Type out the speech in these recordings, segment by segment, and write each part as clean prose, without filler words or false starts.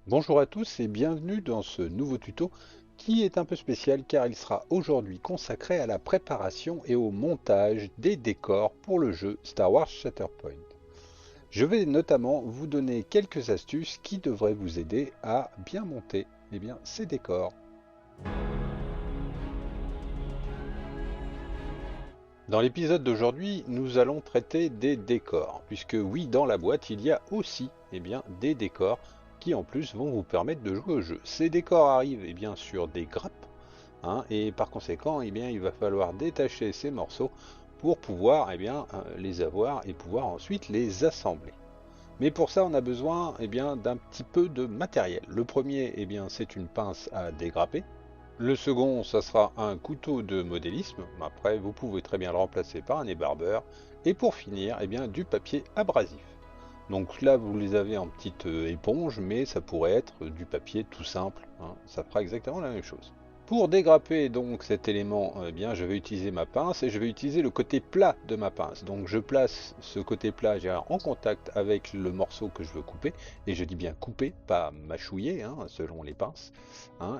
Bonjour à tous et bienvenue dans ce nouveau tuto qui est un peu spécial car il sera aujourd'hui consacré à la préparation et au montage des décors pour le jeu Star Wars Shatterpoint. Je vais notamment vous donner quelques astuces qui devraient vous aider à bien monter ces décors. Dans l'épisode d'aujourd'hui, nous allons traiter des décors, puisque oui, dans la boîte, il y a aussi des décors qui en plus vont vous permettre de jouer au jeu. Ces décors arrivent sur des grappes, et par conséquent, il va falloir détacher ces morceaux pour pouvoir les avoir et pouvoir ensuite les assembler. Mais pour ça, on a besoin d'un petit peu de matériel. Le premier, c'est une pince à dégrapper. Le second, ça sera un couteau de modélisme. Après, vous pouvez très bien le remplacer par un ébarbeur. Et pour finir, du papier abrasif. Donc là, vous les avez en petite éponge, mais ça pourrait être du papier tout simple, ça fera exactement la même chose. Pour dégrapper donc cet élément, je vais utiliser ma pince et je vais utiliser le côté plat de ma pince. Donc je place ce côté plat en contact avec le morceau que je veux couper, et je dis bien couper, pas mâchouiller, selon les pinces.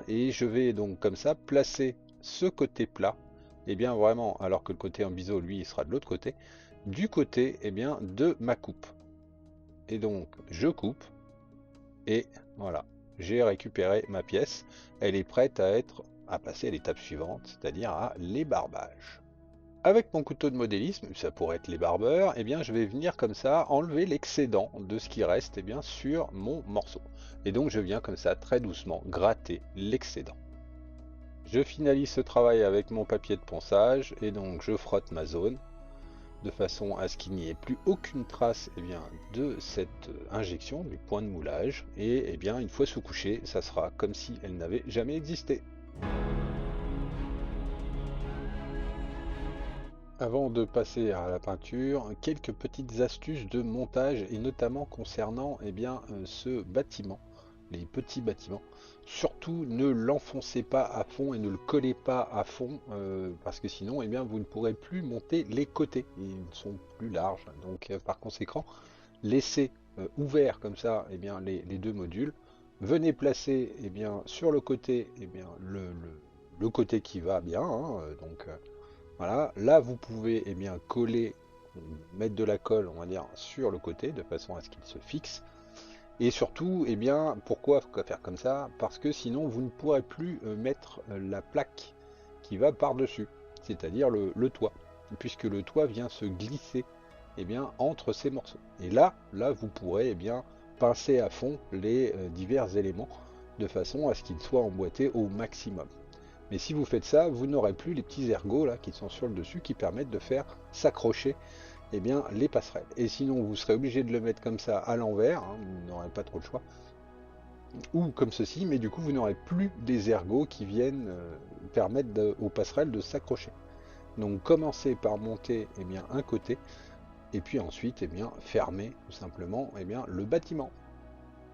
Et je vais donc comme ça placer ce côté plat, vraiment, alors que le côté en biseau, lui, il sera de l'autre côté, du côté de ma coupe. Et donc je coupe et voilà, j'ai récupéré ma pièce. Elle est prête à passer à l'étape suivante, c'est-à-dire à l'ébarbage. Avec mon couteau de modélisme, ça pourrait être l'ébarbeur, je vais venir comme ça enlever l'excédent de ce qui reste sur mon morceau. Et donc je viens comme ça très doucement gratter l'excédent. Je finalise ce travail avec mon papier de ponçage et donc je frotte ma zone de façon à ce qu'il n'y ait plus aucune trace de cette injection, du point de moulage, et une fois sous couché, ça sera comme si elle n'avait jamais existé. Avant de passer à la peinture, quelques petites astuces de montage et notamment concernant ce bâtiment, les petits bâtiments. Surtout ne l'enfoncez pas à fond et ne le collez pas à fond parce que sinon vous ne pourrez plus monter les côtés, ils sont plus larges. Donc par conséquent, laissez ouvert comme ça les deux modules. Venez placer sur le côté le côté qui va bien, voilà, là vous pouvez coller, mettre de la colle, on va dire, sur le côté de façon à ce qu'il se fixe. Et surtout, pourquoi faire comme ça? Parce que sinon vous ne pourrez plus mettre la plaque qui va par-dessus, c'est-à-dire le toit, puisque le toit vient se glisser entre ces morceaux. Et là vous pourrez pincer à fond les divers éléments de façon à ce qu'ils soient emboîtés au maximum. Mais si vous faites ça, vous n'aurez plus les petits ergots là qui sont sur le dessus qui permettent de faire s'accrocher les passerelles. Et sinon, vous serez obligé de le mettre comme ça à l'envers, vous n'aurez pas trop le choix, ou comme ceci, mais du coup, vous n'aurez plus des ergots qui viennent permettre aux passerelles de s'accrocher. Donc, commencez par monter un côté, et puis ensuite, fermer tout simplement le bâtiment.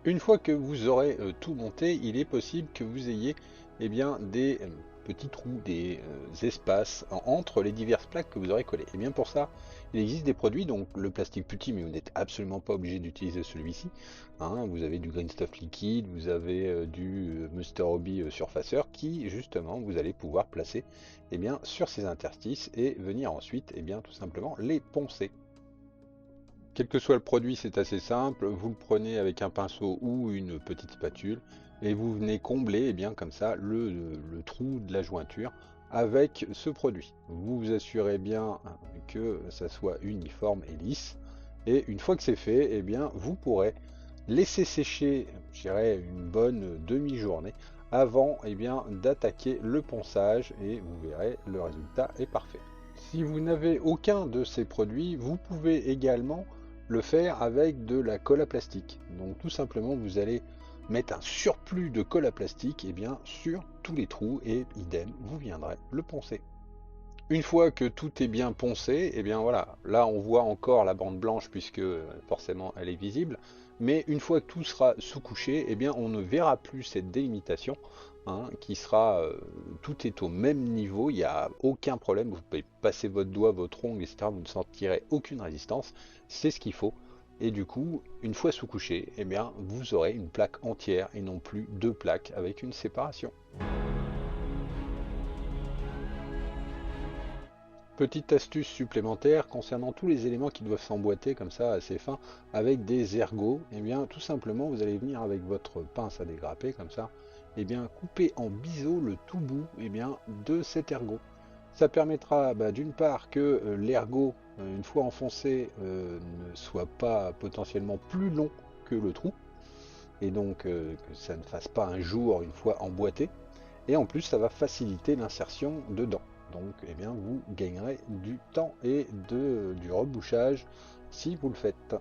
Une fois que vous aurez tout monté, il est possible que vous ayez des petits trous, des espaces entre les diverses plaques que vous aurez collées. Et bien pour ça, il existe des produits, donc le plastique petit, mais vous n'êtes absolument pas obligé d'utiliser celui-ci. Vous avez du Green Stuff liquide, vous avez du Mr. Hobby surfaceur qui justement vous allez pouvoir placer sur ces interstices et venir ensuite tout simplement les poncer. Quel que soit le produit, c'est assez simple. Vous le prenez avec un pinceau ou une petite spatule et vous venez combler comme ça le trou de la jointure avec ce produit. Vous vous assurez bien que ça soit uniforme et lisse. Et une fois que c'est fait, vous pourrez laisser sécher, je dirais, une bonne demi-journée avant d'attaquer le ponçage et vous verrez, le résultat est parfait. Si vous n'avez aucun de ces produits, vous pouvez également le faire avec de la colle à plastique. Donc tout simplement, vous allez mettre un surplus de colle à plastique sur tous les trous et idem, vous viendrez le poncer. Une fois que tout est bien poncé, voilà, là on voit encore la bande blanche puisque forcément elle est visible, mais une fois que tout sera sous-couché, on ne verra plus cette délimitation, qui sera, tout est au même niveau, il n'y a aucun problème, vous pouvez passer votre doigt, votre ongle, etc., vous ne sentirez aucune résistance, c'est ce qu'il faut, Et du coup, une fois sous-couché, eh bien, vous aurez une plaque entière et non plus deux plaques avec une séparation. Petite astuce supplémentaire concernant tous les éléments qui doivent s'emboîter comme ça assez fin avec des ergots, eh bien tout simplement vous allez venir avec votre pince à dégrapper comme ça, eh bien couper en biseau le tout bout eh bien, de cet ergot. Ça permettra d'une part que l'ergot, une fois enfoncé, ne soit pas potentiellement plus long que le trou, et donc que ça ne fasse pas un jour une fois emboîté. Et en plus, ça va faciliter l'insertion dedans. Donc, eh bien, vous gagnerez du temps et du rebouchage si vous le faites.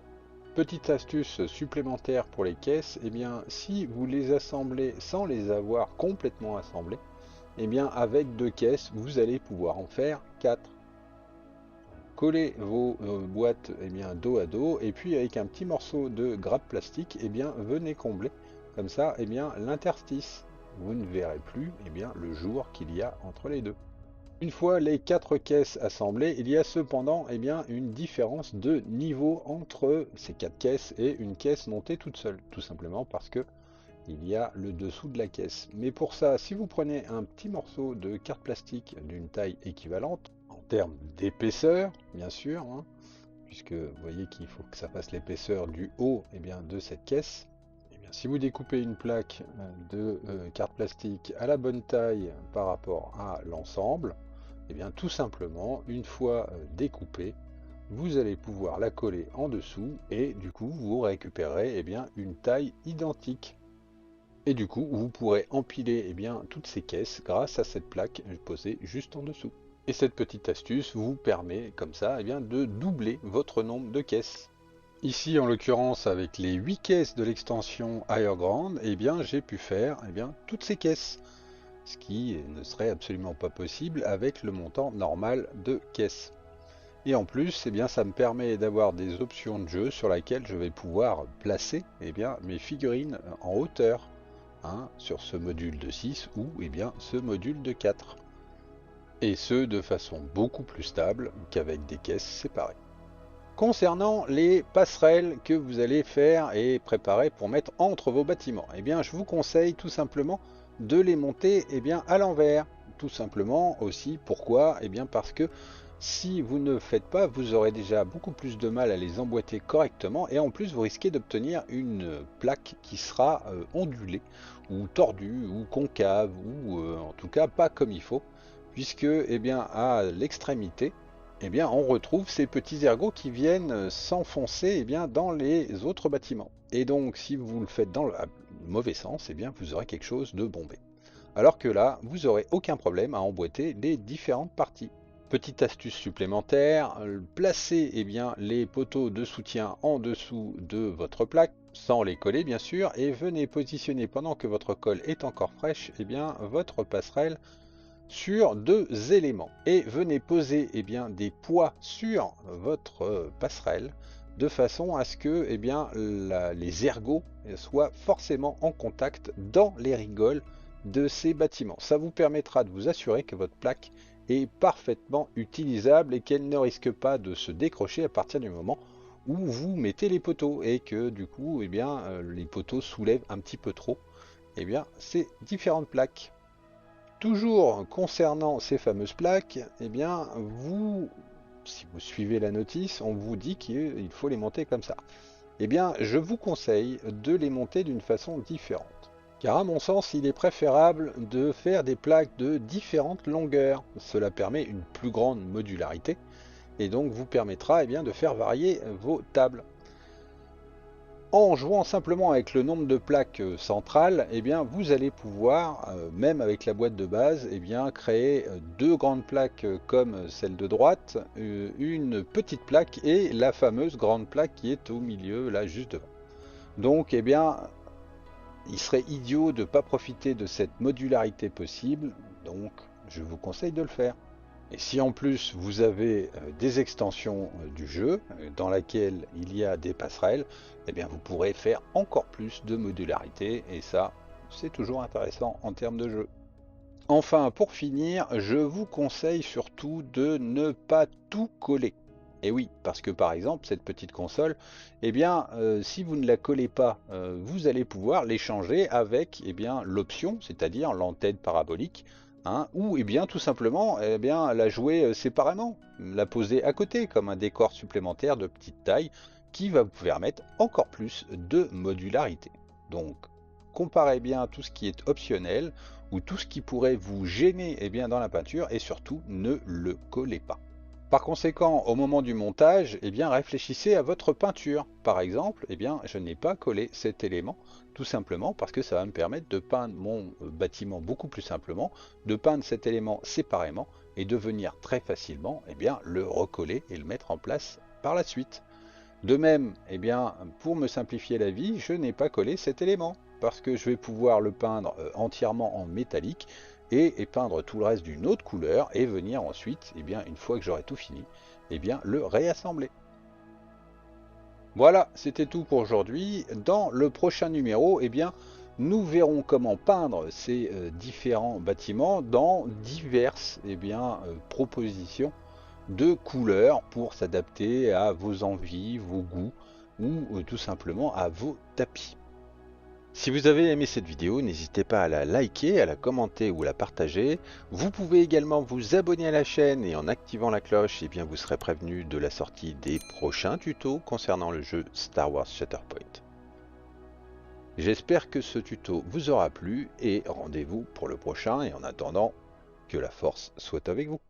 Petite astuce supplémentaire pour les caisses, eh bien, si vous les assemblez sans les avoir complètement assemblées, eh bien, avec deux caisses, vous allez pouvoir en faire quatre. Collez vos boîtes eh bien, dos à dos et puis avec un petit morceau de grappe plastique, eh bien, venez combler comme ça eh bien, l'interstice. Vous ne verrez plus eh bien, le jour qu'il y a entre les deux. Une fois les quatre caisses assemblées, il y a cependant eh bien, une différence de niveau entre ces quatre caisses et une caisse montée toute seule, tout simplement parce que il y a le dessous de la caisse. Mais pour ça, si vous prenez un petit morceau de carte plastique d'une taille équivalente, en termes d'épaisseur, bien sûr, hein, puisque vous voyez qu'il faut que ça fasse l'épaisseur du haut eh bien, de cette caisse, eh bien, si vous découpez une plaque de carte plastique à la bonne taille par rapport à l'ensemble, eh bien, tout simplement, une fois découpée, vous allez pouvoir la coller en dessous et du coup, vous récupérez eh bien, une taille identique. Et du coup, vous pourrez empiler eh bien, toutes ces caisses grâce à cette plaque posée juste en dessous. Et cette petite astuce vous permet comme ça eh bien, de doubler votre nombre de caisses. Ici, en l'occurrence, avec les 8 caisses de l'extension Higher Ground, eh bien, j'ai pu faire eh bien, toutes ces caisses. Ce qui ne serait absolument pas possible avec le montant normal de caisses. Et en plus, eh bien, ça me permet d'avoir des options de jeu sur lesquelles je vais pouvoir placer eh bien, mes figurines en hauteur, hein, sur ce module de 6 ou eh bien, ce module de 4. Et ce, de façon beaucoup plus stable qu'avec des caisses séparées. Concernant les passerelles que vous allez faire et préparer pour mettre entre vos bâtiments, eh bien, je vous conseille tout simplement de les monter eh bien, à l'envers. Tout simplement aussi, pourquoi? Eh bien parce que si vous ne le faites pas, vous aurez déjà beaucoup plus de mal à les emboîter correctement et en plus vous risquez d'obtenir une plaque qui sera ondulée ou tordue ou concave ou en tout cas pas comme il faut, puisque eh bien, à l'extrémité, eh bien, on retrouve ces petits ergots qui viennent s'enfoncer eh bien, dans les autres bâtiments. Et donc, si vous le faites dans le mauvais sens, eh bien, vous aurez quelque chose de bombé. Alors que là, vous n'aurez aucun problème à emboîter les différentes parties. Petite astuce supplémentaire, placez eh bien, les poteaux de soutien en dessous de votre plaque, sans les coller bien sûr, et venez positionner pendant que votre colle est encore fraîche eh bien, votre passerelle sur deux éléments et venez poser eh bien, des poids sur votre passerelle de façon à ce que eh bien, les ergots soient forcément en contact dans les rigoles de ces bâtiments. Ça vous permettra de vous assurer que votre plaque est parfaitement utilisable et qu'elle ne risque pas de se décrocher à partir du moment où vous mettez les poteaux et que du coup eh bien, les poteaux soulèvent un petit peu trop eh bien, ces différentes plaques. Toujours concernant ces fameuses plaques, eh bien, si vous suivez la notice, on vous dit qu'il faut les monter comme ça. Eh bien, je vous conseille de les monter d'une façon différente. Car à mon sens, il est préférable de faire des plaques de différentes longueurs. Cela permet une plus grande modularité et donc vous permettra eh bien, de faire varier vos tables. En jouant simplement avec le nombre de plaques centrales, eh bien, vous allez pouvoir, même avec la boîte de base, eh bien, créer deux grandes plaques comme celle de droite, une petite plaque et la fameuse grande plaque qui est au milieu, là, juste devant. Donc, eh bien, il serait idiot de ne pas profiter de cette modularité possible, donc je vous conseille de le faire. Et si en plus vous avez des extensions du jeu dans laquelle il y a des passerelles, eh bien vous pourrez faire encore plus de modularité et ça c'est toujours intéressant en termes de jeu. Enfin pour finir, je vous conseille surtout de ne pas tout coller. Et oui, parce que par exemple, cette petite console, eh bien, si vous ne la collez pas, vous allez pouvoir l'échanger avec eh bien, l'option, c'est-à-dire l'antenne parabolique, hein, ou eh bien, tout simplement eh bien, la jouer séparément, la poser à côté comme un décor supplémentaire de petite taille qui va vous permettre encore plus de modularité. Donc, comparez bien tout ce qui est optionnel ou tout ce qui pourrait vous gêner eh bien, dans la peinture et surtout ne le collez pas. Par conséquent, au moment du montage, eh bien, réfléchissez à votre peinture. Par exemple, eh bien, je n'ai pas collé cet élément, tout simplement parce que ça va me permettre de peindre mon bâtiment beaucoup plus simplement, de peindre cet élément séparément et de venir très facilement eh bien, le recoller et le mettre en place par la suite. De même, eh bien, pour me simplifier la vie, je n'ai pas collé cet élément parce que je vais pouvoir le peindre entièrement en métallique et peindre tout le reste d'une autre couleur et venir ensuite, eh bien, une fois que j'aurai tout fini, eh bien, le réassembler. Voilà, c'était tout pour aujourd'hui. Dans le prochain numéro, eh bien, nous verrons comment peindre ces différents bâtiments dans diverses eh bien, propositions de couleurs pour s'adapter à vos envies, vos goûts ou tout simplement à vos tapis. Si vous avez aimé cette vidéo, n'hésitez pas à la liker, à la commenter ou à la partager. Vous pouvez également vous abonner à la chaîne et en activant la cloche, eh bien vous serez prévenu de la sortie des prochains tutos concernant le jeu Star Wars Shatterpoint. J'espère que ce tuto vous aura plu et rendez-vous pour le prochain et en attendant, que la force soit avec vous.